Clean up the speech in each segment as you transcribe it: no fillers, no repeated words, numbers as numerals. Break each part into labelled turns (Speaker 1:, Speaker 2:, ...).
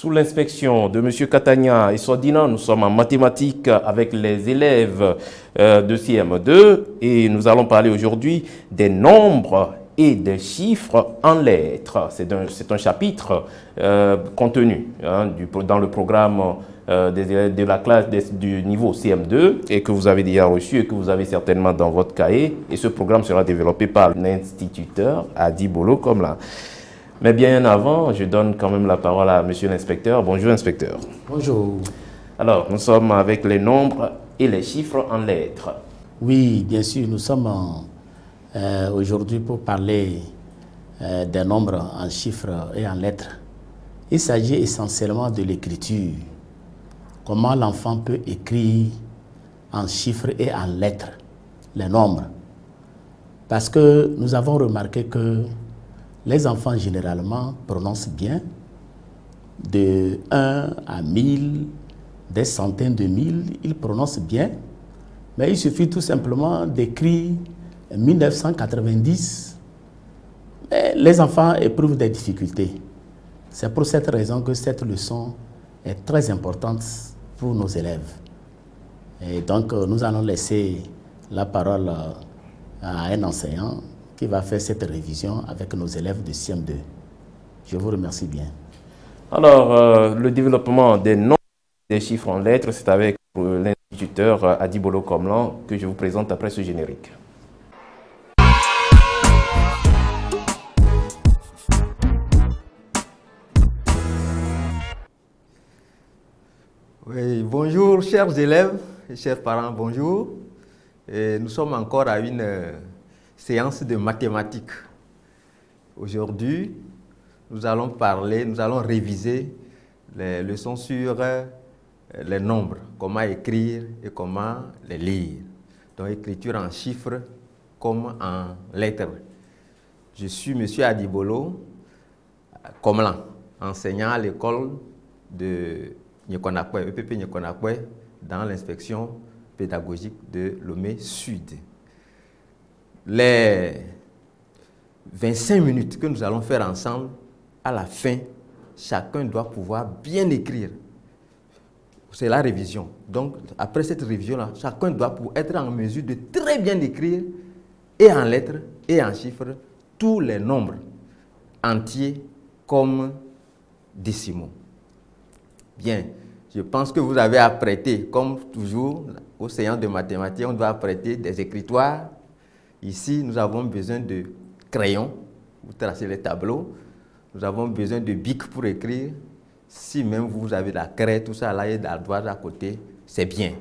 Speaker 1: sous l'inspection de M. Catania et Sodina, nous sommes en mathématiques avec les élèves de CM2 et nous allons parler aujourd'hui des nombres et des chiffres en lettres. C'est un chapitre contenu dans le programme des élèves de la classe du niveau CM2 et que vous avez déjà reçu et que vous avez certainement dans votre cahier. Et ce programme sera développé par l'instituteur Adi Bolo comme là. Mais bien avant, je donne quand même la parole à monsieur l'inspecteur. Bonjour inspecteur.
Speaker 2: Bonjour.
Speaker 1: Alors, nous sommes avec les nombres et les chiffres en lettres.
Speaker 2: Oui, bien sûr, nous sommes aujourd'hui pour parler des nombres en chiffres et en lettres. Il s'agit essentiellement de l'écriture. Comment l'enfant peut écrire en chiffres et en lettres les nombres. Parce que nous avons remarqué que les enfants généralement prononcent bien de 1 à 1000, des centaines de mille, ils prononcent bien. Mais il suffit tout simplement d'écrire 1990. Mais les enfants éprouvent des difficultés. C'est pour cette raison que cette leçon est très importante pour nos élèves. Et donc, nous allons laisser la parole à un enseignant qui va faire cette révision avec nos élèves de CM2. Je vous remercie bien.
Speaker 1: Alors, le développement des nombres et des chiffres en lettres, c'est avec l'instituteur Adi Bolo Komlan que je vous présente après ce générique.
Speaker 3: Oui, bonjour chers élèves et chers parents, bonjour. Et nous sommes encore à une séance de mathématiques. Aujourd'hui, nous allons réviser les leçons sur les nombres, comment écrire et comment les lire. Donc, écriture en chiffres comme en lettres. Je suis M. Adi Bolo Komlan, enseignant à l'école de Nyekonakwe, EPP Nyekonakwe, dans l'inspection pédagogique de Lomé Sud. Les 25 minutes que nous allons faire ensemble, à la fin, chacun doit pouvoir bien écrire. C'est la révision. Donc, après cette révision-là, chacun doit être en mesure de très bien écrire, et en lettres et en chiffres, tous les nombres entiers comme décimaux. Bien, je pense que vous avez apprêté, comme toujours, aux séances de mathématiques, on doit apprêter des écritoires. Ici, nous avons besoin de crayons pour tracer les tableaux. Nous avons besoin de bic pour écrire. Si même vous avez la craie, tout ça, là, et la droite à côté, c'est bien.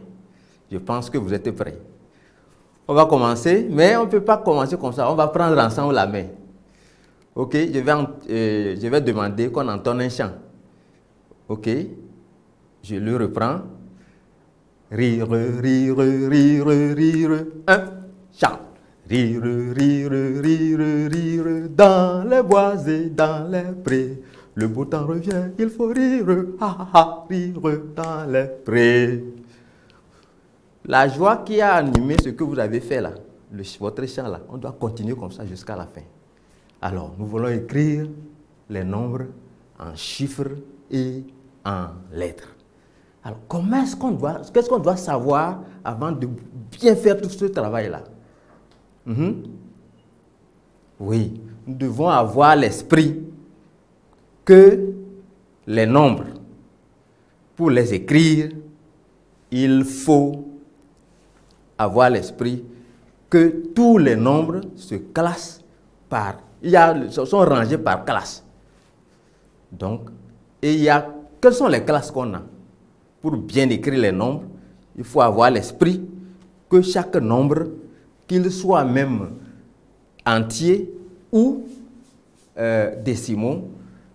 Speaker 3: Je pense que vous êtes prêts. On va commencer, mais on ne peut pas commencer comme ça. On va prendre ensemble la main. Ok, je vais demander qu'on entonne un chant. Ok, je le reprends. Rire, rire, rire, rire. Un chant. Rire, rire, rire, rire. Dans les bois et dans les prés. Le beau temps revient, il faut rire. Ha, ha, rire dans les prés. La joie qui a animé ce que vous avez fait là, votre chant là, on doit continuer comme ça jusqu'à la fin. Alors, nous voulons écrire les nombres en chiffres et en lettres. Alors, qu'est-ce qu'on doit savoir avant de bien faire tout ce travail-là? Oui, nous devons avoir l'esprit que les nombres, pour les écrire, il faut avoir l'esprit que tous les nombres se classent sont rangés par classe. Donc, quelles sont les classes qu'on a? Pour bien écrire les nombres, il faut avoir l'esprit que chaque nombre, qu'il soit même entier ou décimaux,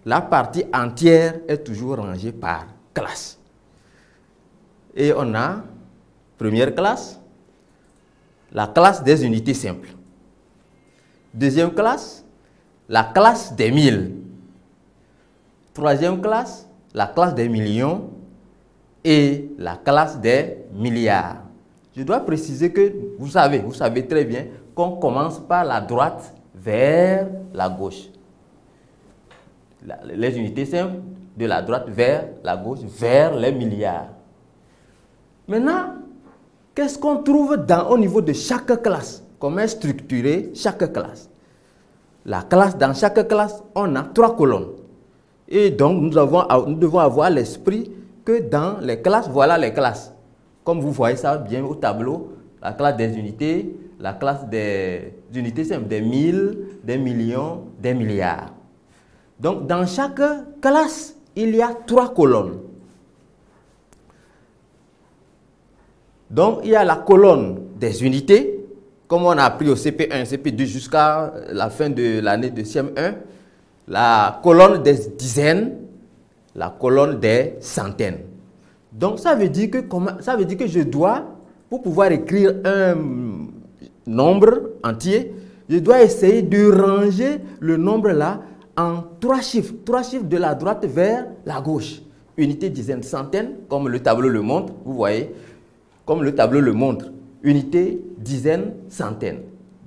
Speaker 3: la partie entière est toujours rangée par classe. Et on a, première classe, la classe des unités simples. Deuxième classe, la classe des mille. Troisième classe, la classe des millions. Et la classe des milliards. Je dois préciser que vous savez très bien qu'on commence par la droite vers la gauche. Les unités simples, de la droite vers la gauche, vers les milliards. Maintenant, qu'est-ce qu'on trouve au niveau de chaque classe? Comment est structurée chaque classe? La classe, dans chaque classe, on a 3 colonnes. Et donc, nous devons avoir à l'esprit que dans les classes, voilà les classes. Comme vous voyez ça bien au tableau, la classe des unités, la classe des unités simples, des 1000, des millions, des milliards. Donc, dans chaque classe, il y a 3 colonnes. Donc, il y a la colonne des unités, comme on a appris au CP1, CP2 jusqu'à la fin de l'année de CM1, la colonne des dizaines, la colonne des centaines. Donc, ça veut dire que je dois, pour pouvoir écrire un nombre entier, je dois essayer de ranger le nombre là en 3 chiffres de la droite vers la gauche. Unité, dizaine, centaine, comme le tableau le montre, vous voyez, comme le tableau le montre. Unité, dizaine, centaine.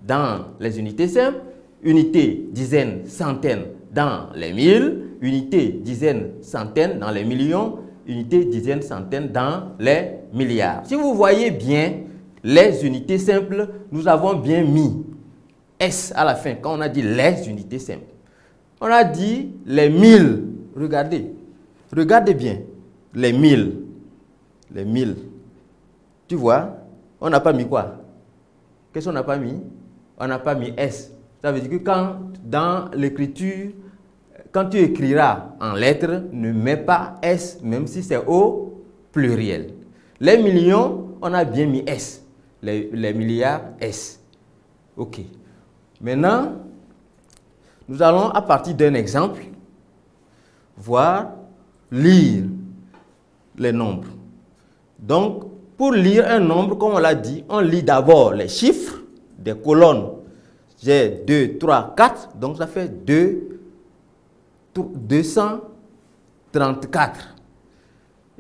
Speaker 3: Dans les unités simples, unité, dizaine, centaine dans les 1000, unité, dizaine, centaine dans les millions, unité, dizaine, centaine dans les milliards. Si vous voyez bien les unités simples, nous avons bien mis S à la fin quand on a dit les unités simples. On a dit les 1000. Regardez bien. Les 1000. Les 1000. Tu vois, on n'a pas mis quoi? Qu'est-ce qu'on n'a pas mis? On n'a pas mis S. Ça veut dire que quand, dans l'écriture, quand tu écriras en lettres, ne mets pas S, même si c'est au pluriel. Les millions, on a bien mis S. Les milliards, S. OK. Maintenant, nous allons, à partir d'un exemple, lire les nombres. Donc, pour lire un nombre, comme on l'a dit, on lit d'abord les chiffres des colonnes. J'ai 2, 3, 4, donc ça fait 234.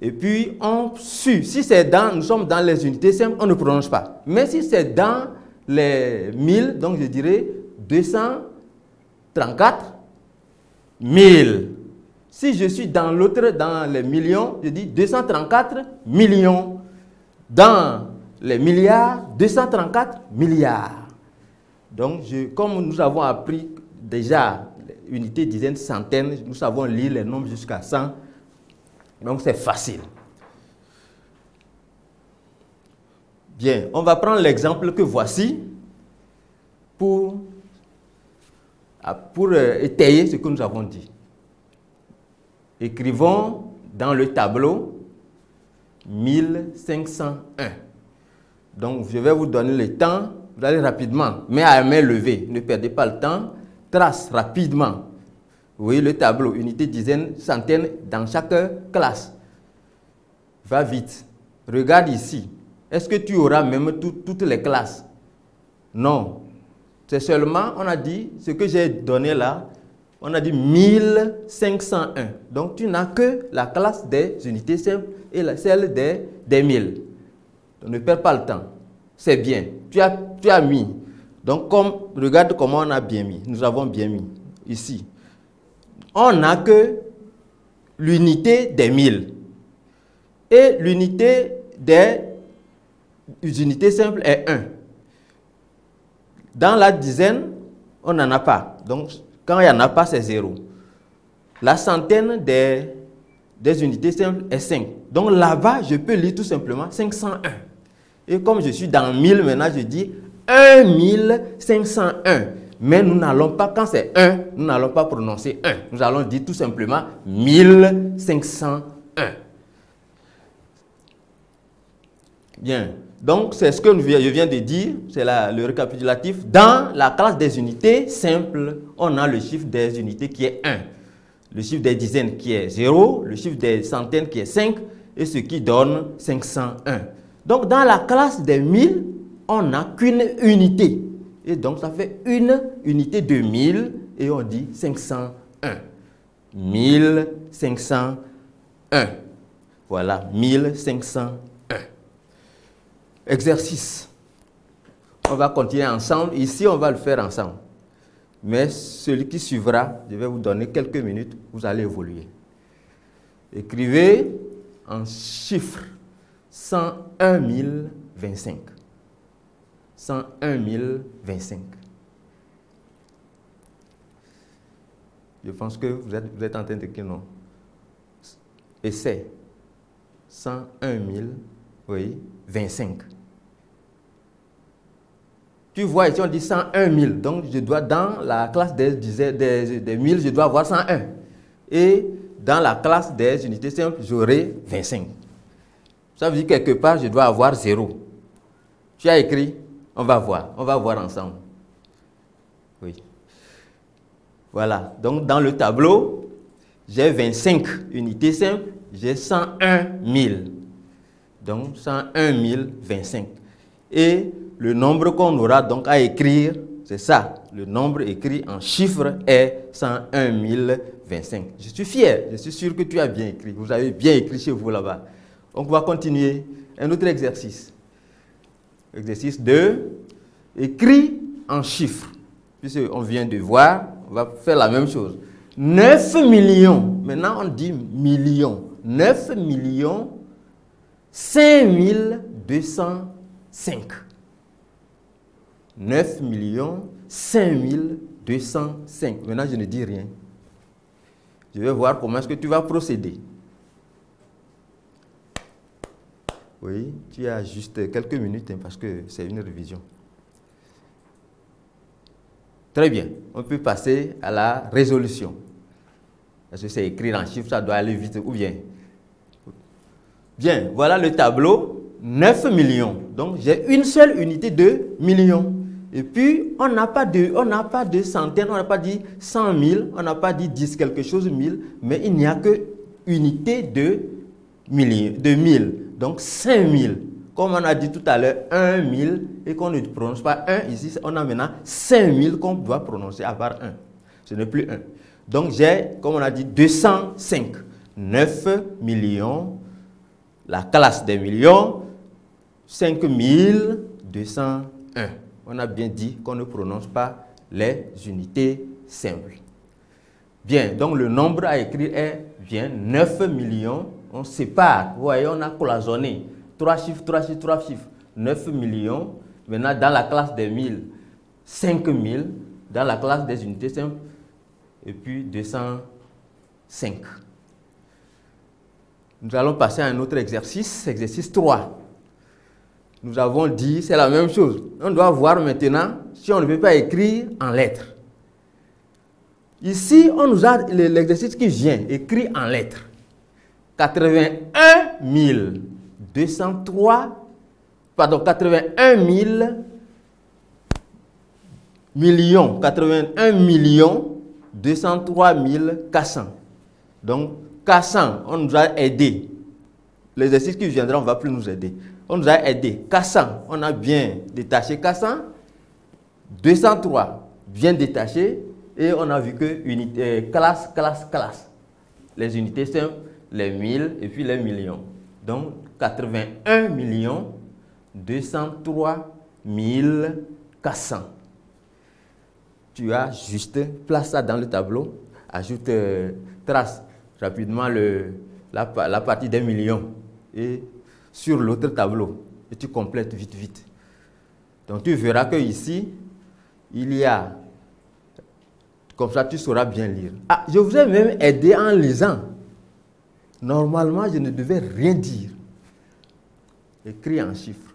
Speaker 3: Et puis, si c'est nous sommes dans les unités simples, on ne prononce pas. Mais si c'est dans les 1000, donc je dirais 234 000. Si je suis dans l'autre, dans les millions, je dis 234 millions. Dans les milliards, 234 milliards. Donc, comme nous avons appris déjà unité, dizaine, centaine, nous savons lire les nombres jusqu'à 100. Donc, c'est facile. Bien, on va prendre l'exemple que voici pour étayer ce que nous avons dit. Écrivons dans le tableau 1501. Donc, je vais vous donner le temps. Vous allez rapidement, mais à main levée. Ne perdez pas le temps. Trace rapidement. Vous voyez le tableau, unité, dizaine, centaine dans chaque classe. Va vite. Regarde ici. Est-ce que tu auras même toutes les classes? Non. C'est seulement, on a dit, ce que j'ai donné là, on a dit 1501. Donc, tu n'as que la classe des unités simples et celle des 1000. Donc, ne perds pas le temps. C'est bien. Tu as mis. Donc, regarde comment on a bien mis. Nous avons bien mis. Ici. On n'a que l'unité des 1000. Et l'unité des unités simples est 1. Dans la dizaine, on n'en a pas. Donc, quand il n'y en a pas, c'est 0. La centaine des unités simples est 5. Donc là-bas, je peux lire tout simplement 501. Et comme je suis dans 1000, maintenant je dis 1501. Mais nous n'allons pas, quand c'est 1, nous n'allons pas prononcer 1. Nous allons dire tout simplement 1501. Bien. Donc, c'est ce que je viens de dire, c'est le récapitulatif. Dans la classe des unités simples, on a le chiffre des unités qui est 1, le chiffre des dizaines qui est 0, le chiffre des centaines qui est 5, et ce qui donne 501. Donc, dans la classe des 1000, on n'a qu'une unité. Et donc, ça fait une unité de 1000, et on dit 501. 1501. Voilà, 1501. Exercice. On va continuer ensemble. Ici, on va le faire ensemble. Mais celui qui suivra, je vais vous donner quelques minutes, vous allez évoluer. Écrivez en chiffres 101 025. 101 025. Je pense que vous êtes en train d'écrire, non? Essaie. 101 000, oui, 25. Tu vois ici, on dit 101 000. Donc, je dois, dans la classe des 1000, je dois avoir 101. Et dans la classe des unités simples, j'aurai 25. Ça veut dire quelque part, je dois avoir 0. Tu as écrit, on va voir ensemble. Oui. Voilà. Donc, dans le tableau, j'ai 25 unités simples, j'ai 101 000. Donc, 101 025. Et le nombre qu'on aura donc à écrire, c'est ça. Le nombre écrit en chiffres est 101 025. Je suis fier, je suis sûr que tu as bien écrit. Vous avez bien écrit chez vous là-bas. Donc, on va continuer. Un autre exercice. Exercice 2. Écrit en chiffres. Puisqu'on vient de voir, on va faire la même chose. 9 millions. Maintenant, on dit millions. 9 millions 5 205. 9 millions 5 205. Maintenant, je ne dis rien. Je vais voir comment est-ce que tu vas procéder. Oui, tu as juste quelques minutes parce que c'est une révision. Très bien. On peut passer à la résolution. Parce que c'est écrit en chiffres, ça doit aller vite ou bien. Bien, voilà le tableau. 9 millions. Donc, j'ai une seule unité de millions. Et puis, on n'a pas de centaines, on n'a pas dit 100 000, on n'a pas dit 10 quelque chose, 1000, mais il n'y a que unité de 1000. Donc, 5000. Comme on a dit tout à l'heure, 1000 et qu'on ne prononce pas 1, ici, on a maintenant 5000 qu'on doit prononcer à part 1. Ce n'est plus 1. Donc, j'ai, comme on a dit, 205. 9 millions, la classe des millions, 5201. On a bien dit qu'on ne prononce pas les unités simples. Bien, donc le nombre à écrire est bien 9 millions. On sépare, vous voyez, on a cloisonné. 3 chiffres, 3 chiffres, 3 chiffres. 9 millions. Maintenant, dans la classe des 1000, 5000. Dans la classe des unités simples, et puis 205. Nous allons passer à un autre exercice, exercice 3. Nous avons dit, c'est la même chose. On doit voir maintenant si on ne veut pas écrire en lettres. Ici, on nous a l'exercice qui vient, écrit en lettres. 81 203, pardon, 81 000 millions, 81 millions 203 400. Donc, 400, on nous a aidé. L'exercice qui viendra, on ne va plus nous aider. On nous a aidé. 400, on a bien détaché 400. 203, bien détaché. Et on a vu que classe. Les unités simples, les 1000 et puis les millions. Donc, 81 millions 203 400. Tu as juste, place ça dans le tableau, ajoute, trace rapidement la partie des millions et sur l'autre tableau et tu complètes vite. Donc tu verras que ici il y a, comme ça tu sauras bien lire. Ah, je vous ai même aidé en lisant. Normalement je ne devais rien dire. Écrit en chiffres.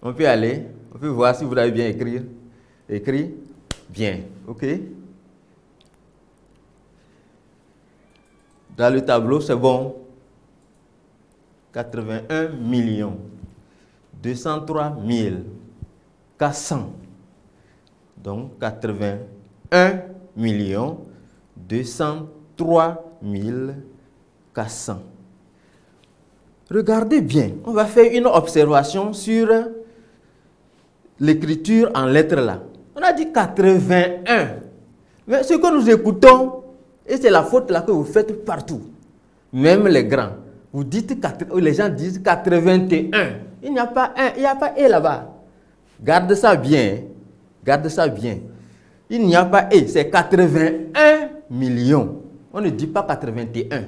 Speaker 3: On peut aller, on peut voir si vous avez bien écrit. Écrit bien, ok? Dans le tableau, c'est bon. 81 203 400. Donc, 81 203 400. Regardez bien, on va faire une observation sur l'écriture en lettres là. On a dit 81. Mais ce que nous écoutons, et c'est la faute là que vous faites partout, même les grands. Vous dites, les gens disent 81. Il n'y a pas un, il n'y a pas et là-bas. Garde ça bien. Garde ça bien. Il n'y a pas et, c'est 81 millions. On ne dit pas 81.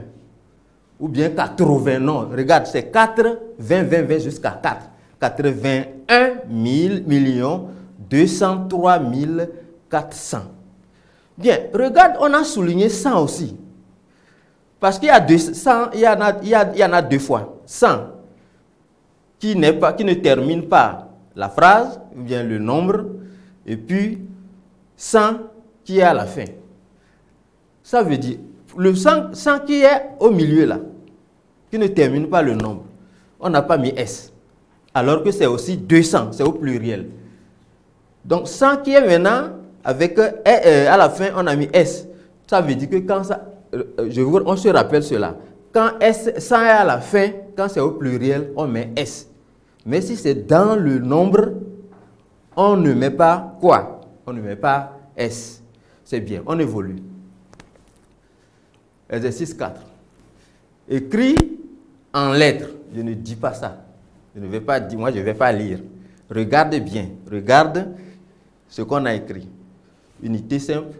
Speaker 3: Ou bien 80, non. Regarde, c'est 4, 20, 20, 20 jusqu'à 4. 81 203 400. Bien, regarde, on a souligné 100 aussi. Parce qu'il y a 100, il y en a deux fois. 100 qui ne termine pas la phrase, ou bien le nombre, et puis 100 qui est à la fin. Ça veut dire, le 100 qui est au milieu là, qui ne termine pas le nombre, on n'a pas mis S. Alors que c'est aussi 200, c'est au pluriel. Donc 100 qui est maintenant, avec à la fin, on a mis S. Ça veut dire que quand ça, on se rappelle cela. Quand S, 100 est à la fin, quand c'est au pluriel, on met S. Mais si c'est dans le nombre, on ne met pas quoi? On ne met pas S. C'est bien, on évolue. Exercice 4. Écrit en lettres. Je ne dis pas ça. Je ne vais pas dire, moi je ne vais pas lire. Regarde bien. Regarde ce qu'on a écrit. Unité simple,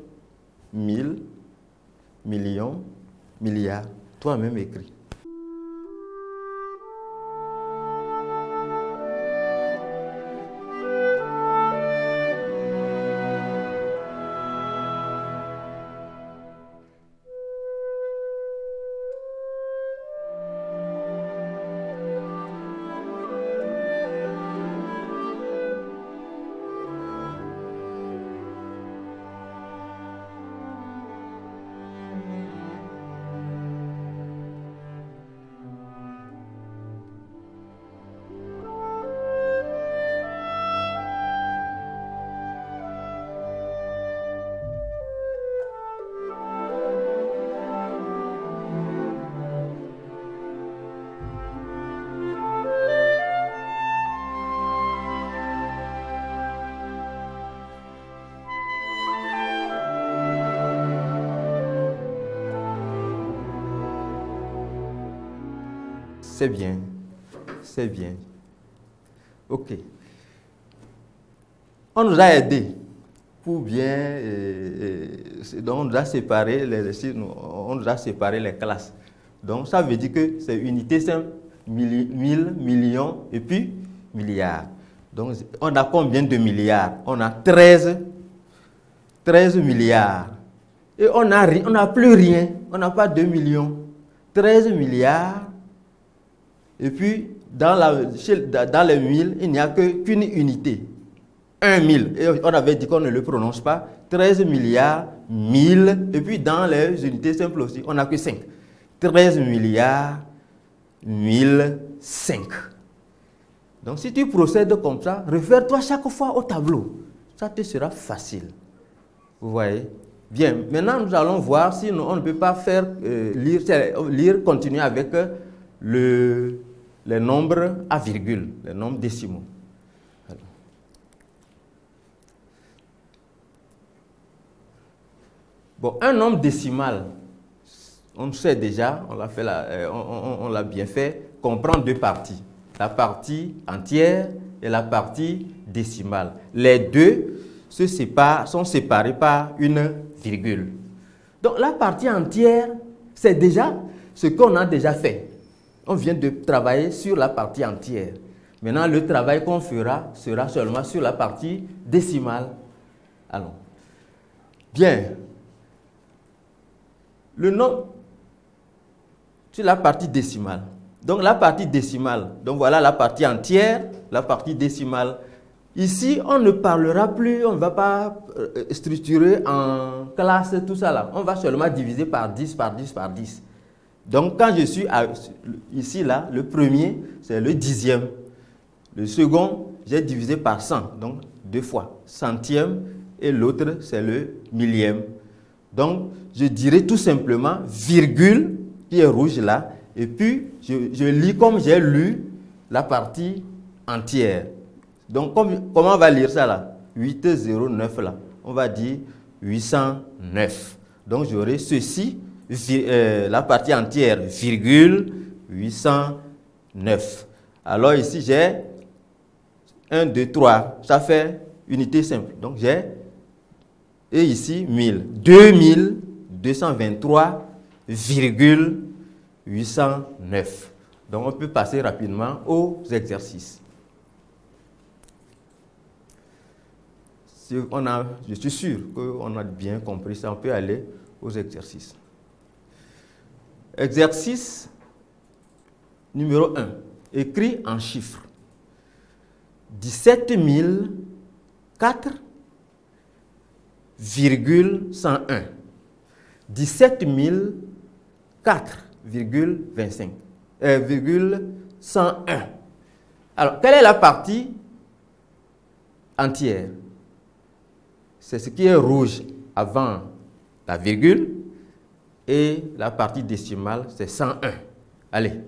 Speaker 3: 1000, millions, milliards. Toi-même écrit. C'est bien. C'est bien. OK. On nous a aidés pour bien... donc on nous a séparé on nous a séparé les classes. Donc ça veut dire que c'est unité simple, 1000, millions et puis milliards. Donc on a combien de milliards? On a 13 milliards. Et on n'a plus rien. On n'a pas 2 millions. 13 milliards. Et puis, dans les 1000, il n'y a qu'une unité. 1000. Et on avait dit qu'on ne le prononce pas. 13 milliards, 1000. Et puis, dans les unités simples aussi, on n'a que 5. 13 milliards, 1005. Donc, si tu procèdes comme ça, réfère-toi chaque fois au tableau. Ça te sera facile. Vous voyez? Bien. Maintenant, nous allons voir si on ne peut pas faire continuer avec les nombres à virgule, les nombres décimaux. Alors. Bon, un nombre décimal, on sait déjà, on l'a bien fait, comprend deux parties. La partie entière et la partie décimale. Les deux sont séparés par une virgule. Donc la partie entière, c'est déjà ce qu'on a déjà fait. On vient de travailler sur la partie entière. Maintenant, le travail qu'on fera sera seulement sur la partie décimale. Allons. Bien. Le nombre sur la partie décimale. Donc la partie décimale, donc voilà la partie entière, la partie décimale. Ici, on ne parlera plus, on ne va pas structurer en classe, tout ça là. On va seulement diviser par 10, par 10, par 10. Donc quand je suis ici là, le premier, c'est le dixième. Le second, j'ai divisé par 100, donc 2 fois. Centième, et l'autre, c'est le millième. Donc, je dirais tout simplement virgule, qui est rouge là, et puis je lis comme j'ai lu la partie entière. Donc, comment on va lire ça là? 809 là. On va dire 809. Donc, j'aurai ceci, la partie entière, virgule, 809. Alors, ici, j'ai 1, 2, 3. Ça fait unité simple. Donc, j'ai, et ici, 1000. 2223,809. Donc, on peut passer rapidement aux exercices. Je suis sûr qu'on a bien compris ça. On peut aller aux exercices. Exercice numéro 1. Écrit en chiffres. 17 004,101. 17 004,25. 101. Alors, quelle est la partie entière? C'est ce qui est rouge avant la virgule et la partie décimale, c'est 101. Allez.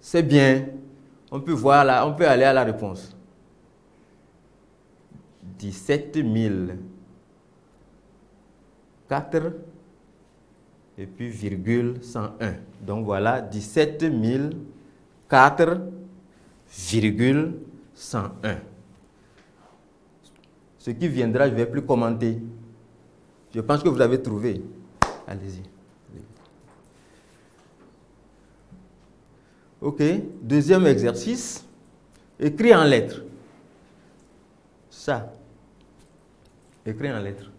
Speaker 3: C'est bien. On peut voir là, on peut aller à la réponse. 17 004 et puis virgule 101. Donc voilà, 17 004,101. Ce qui viendra, je ne vais plus commenter. Je pense que vous avez trouvé. Allez-y. Ok, deuxième exercice, écrit en lettres. Ça, écrit en lettres.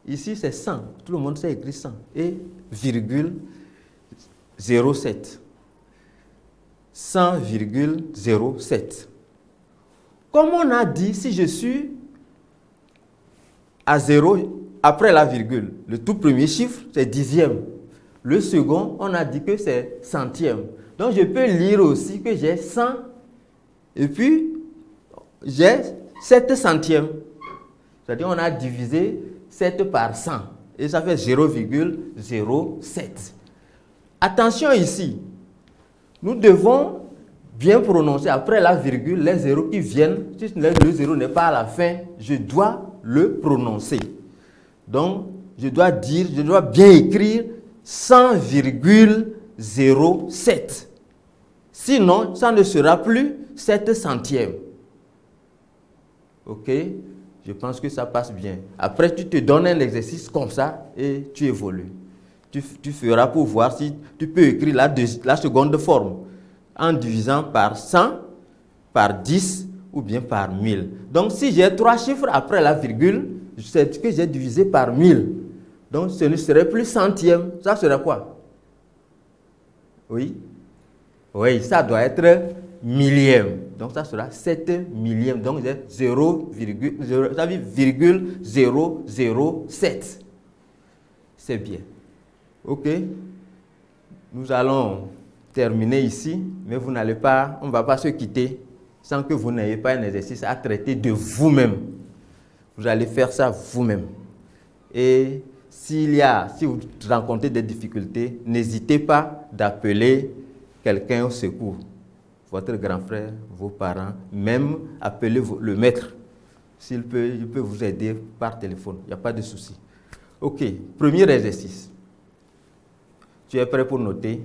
Speaker 3: Ici c'est 100, tout le monde sait écrire 100 et virgule 07. 100,07. Comme on a dit, si je suis à 0 après la virgule, le tout premier chiffre c'est dixième. Le second, on a dit que c'est centième. Donc, je peux lire aussi que j'ai 100 et puis j'ai 7 centièmes. C'est-à-dire on a divisé 7 par 100 et ça fait 0,07. Attention ici, nous devons bien prononcer après la virgule les zéros qui viennent. Si le zéro n'est pas à la fin, je dois le prononcer. Donc, je dois dire, je dois bien écrire 100,07. Sinon, ça ne sera plus 7 centièmes. Ok? Je pense que ça passe bien. Après, tu te donnes un exercice comme ça et tu évolues. Tu feras pour voir si tu peux écrire la seconde forme en divisant par 100, par 10 ou bien par 1000. Donc, si j'ai 3 chiffres après la virgule, c'est que j'ai divisé par 1000. Donc, ce ne serait plus centième. Ça serait quoi? Oui? Oui, ça doit être millième. Donc, ça sera 7 millièmes. Donc, j'ai 0,007. C'est bien. OK? Nous allons terminer ici, mais vous n'allez pas, on ne va pas se quitter sans que vous n'ayez pas un exercice à traiter de vous-même. Vous allez faire ça vous-même. Et si vous rencontrez des difficultés, n'hésitez pas d'appeler quelqu'un au secours. Votre grand frère, vos parents, même appelez le maître. Il peut vous aider par téléphone, il n'y a pas de souci. Ok, premier exercice. Tu es prêt pour noter?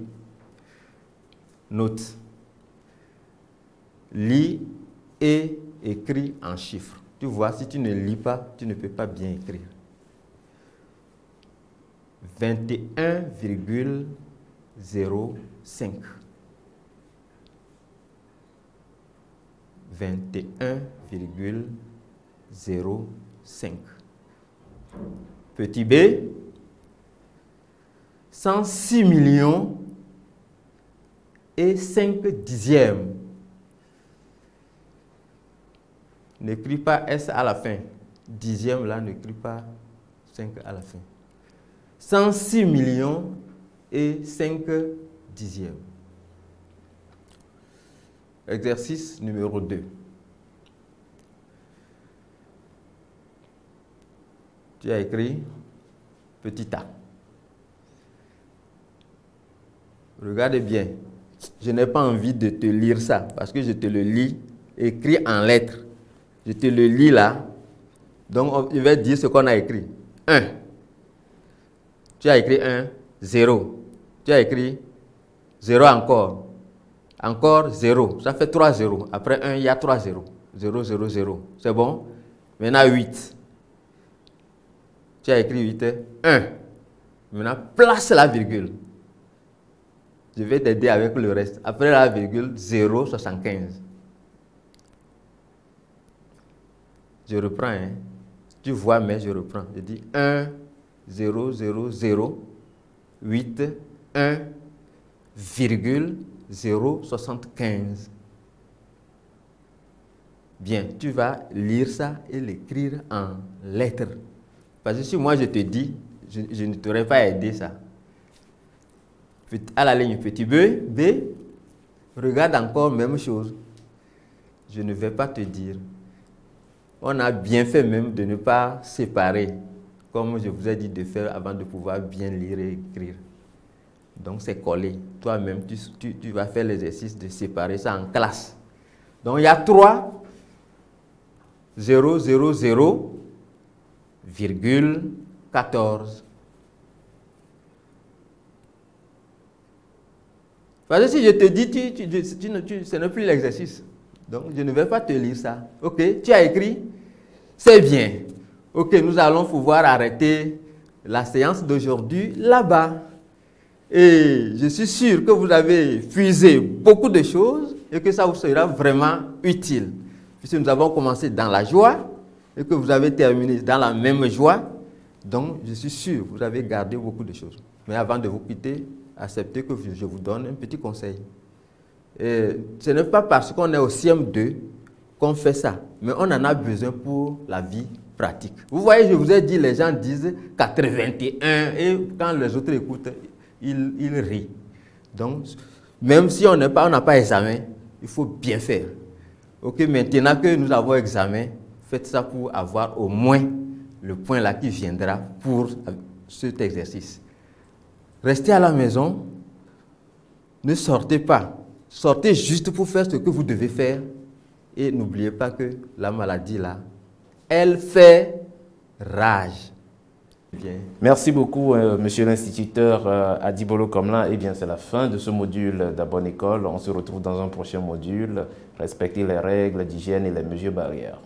Speaker 3: Note. Lis et écris en chiffres. Tu vois, si tu ne lis pas, tu ne peux pas bien écrire. 21,05. 21,05. Petit b, 106 millions et 5 dixièmes. N'écris pas S à la fin. Dixième là, n'écris pas 5 à la fin. 106 millions et 5 dixièmes. Exercice numéro 2. Tu as écrit petit a. Regarde bien. Je n'ai pas envie de te lire ça parce que je te le lis écrit en lettres. Je te le lis là. Donc, je vais dire ce qu'on a écrit. 1. Tu as écrit 1, 0. Tu as écrit 0 encore. Encore 0. Ça fait 3 0. Après 1, il y a 3 0. 0, 0, 0. C'est bon? Maintenant 8. Tu as écrit 8, 1. Maintenant, place la virgule. Je vais t'aider avec le reste. Après la virgule, 0,75. Je reprends. Hein. Tu vois, mais je reprends. Je dis 1, 0, 0, 0, 8, 1, virgule, 0,75. Bien, tu vas lire ça et l'écrire en lettres. Parce que si moi je te dis, je ne t'aurais pas aidé ça. À la ligne petit b, regarde encore même chose. Je ne vais pas te dire. On a bien fait même de ne pas séparer, comme je vous ai dit de faire avant de pouvoir bien lire et écrire. Donc c'est collé. Toi-même, tu vas faire l'exercice de séparer ça en classe. Donc il y a 3, 0, 0, 0, virgule 14. Parce que si je te dis, ce n'est plus l'exercice. Donc, je ne vais pas te lire ça. Ok, tu as écrit? C'est bien. Ok, nous allons pouvoir arrêter la séance d'aujourd'hui là-bas. Et je suis sûr que vous avez puisé beaucoup de choses et que ça vous sera vraiment utile. Puisque nous avons commencé dans la joie et que vous avez terminé dans la même joie. Donc, je suis sûr que vous avez gardé beaucoup de choses. Mais avant de vous quitter, acceptez que je vous donne un petit conseil. Et ce n'est pas parce qu'on est au CM2 qu'on fait ça, mais on en a besoin pour la vie pratique. Vous voyez, je vous ai dit, les gens disent 81 et quand les autres écoutent, il rit. Donc, même si on n'a pas examen, il faut bien faire. Ok, maintenant que nous avons examen, faites ça pour avoir au moins le point là qui viendra pour cet exercice. Restez à la maison, ne sortez pas. Sortez juste pour faire ce que vous devez faire. Et n'oubliez pas que la maladie là, elle fait rage. Bien.
Speaker 1: Merci beaucoup, monsieur l'instituteur Adibolo Komla. Eh bien, c'est la fin de ce module d'Abonne École. On se retrouve dans un prochain module. Respectez les règles d'hygiène et les mesures barrières.